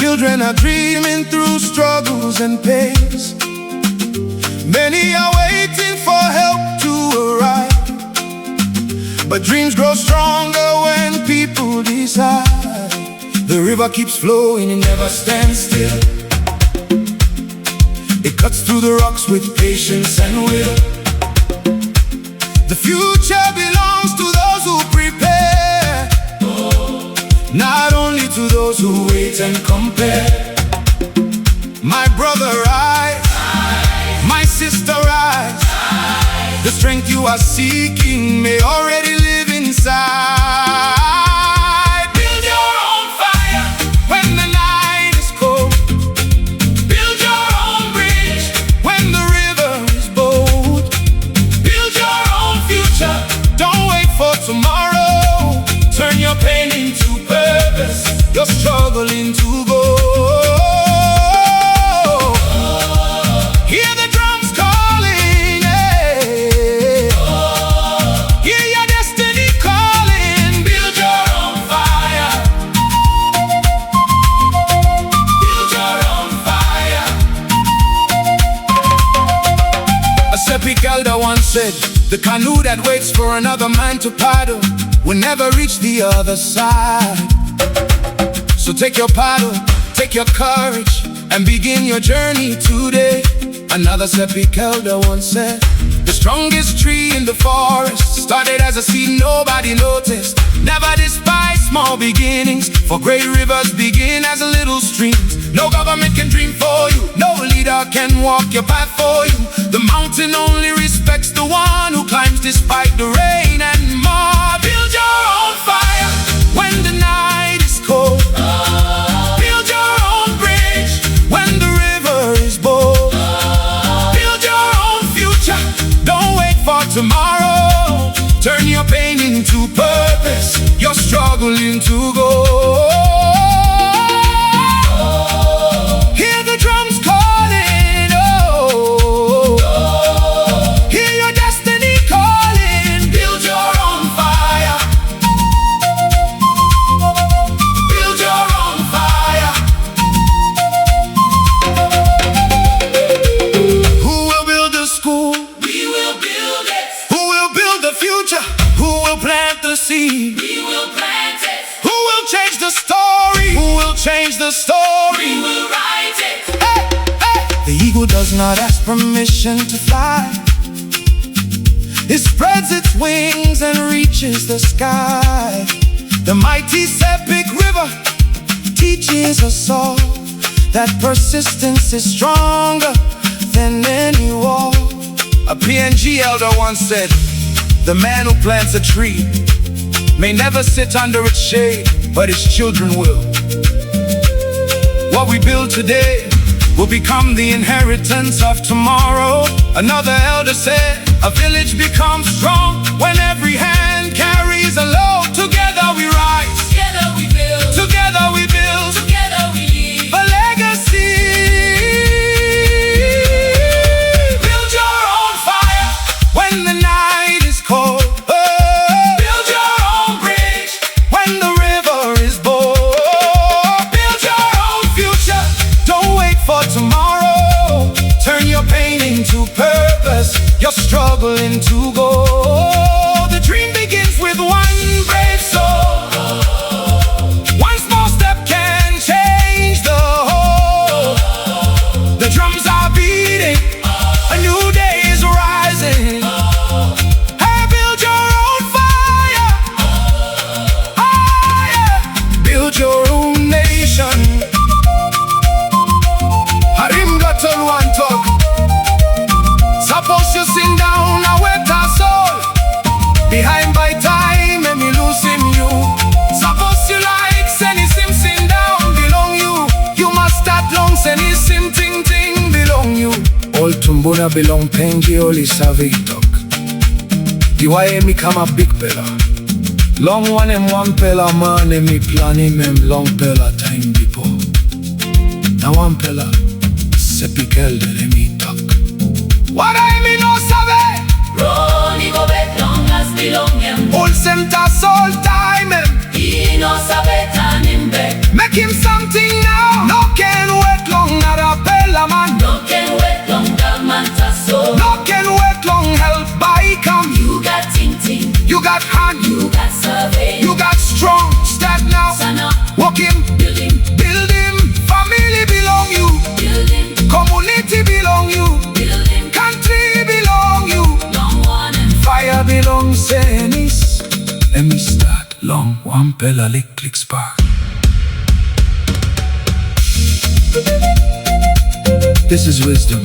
Children are dreaming through struggles and pains. Many are waiting for help to arrive, but dreams grow stronger when people decide. The river keeps flowing, it never stands still. It cuts through the rocks with patience and will. The future belongs to those who prepare, not only to those who wait and compare. My brother, rise. My sister, rise. The strength you are seeking may already live inside. Build your own fire when the night is cold. Build your own bridge when the river is bold. Build your own future, don't wait for tomorrow. Turn your pain into purpose, your struggle into gold. Hear the drums calling, yeah. Hear your destiny calling. Build your own fire. Build your own fire. A Sepik elder once said, the canoe that waits for another man to paddle will never reach the other side. So take your paddle, take your courage, and begin your journey today. Another Sepik elder once said, the strongest tree in the forest started as a seed nobody noticed. Never despise small beginnings, for great rivers begin as little streams. No government can dream for you, no leader can walk your path for you. The mountain only respects the one who climbs despite the rain and mud. Build your own fire when the night is cold. Build your own bridge when the river is bold. Build your own future, don't wait for tomorrow. Turn your pain into purpose, your struggle into gold. Hear the drums calling, oh. Hear your destiny calling. Build your own fire. Build your own fire. Who will build the school? We will build it. Who will build the future? Who will plant the seed? We will plant it. Who will change the story? Who will change the story? We will write it. Hey, hey. The eagle does not ask permission to fly. It spreads its wings and reaches the sky. The mighty Sepik River teaches us all that persistence is stronger than any wall. A PNG elder once said, the man who plants a tree may never sit under its shade, but his children will. What we build today will become the inheritance of tomorrow. Another elder said, a village becomes strong when every hand carries a load. Together we rise, Together we build. together we build Together we lead. a legacy. Build your own fire when the night is cold. Build your own bridge. When the river is bold. Build your own future, don't wait for tomorrow. Turn your pain into purpose, your struggle into gold. The dream begins with one brave soul. One small step can change the whole. The drums are beating, a new day is rising. Hey, build your own fire. Build your own nation. Harim gatol one talk. Suppose you sing down a wet soul. Behind by time and me lose him you. Suppose you like send him sing down belong you. You must start long send him ting ting belong you. All tumbuna belong pengi oli savitok. Diwaye mi kama big pela. Long one and one pela man and me plan him long pela time before. Now one pela Sepik elder let me talk. What I mean no sabe. Roni go bet long as belong him. All center soul time him. He no sabe turn him back. Make him something now. No tennis. Let me start long wampela lick click spark. This is wisdom.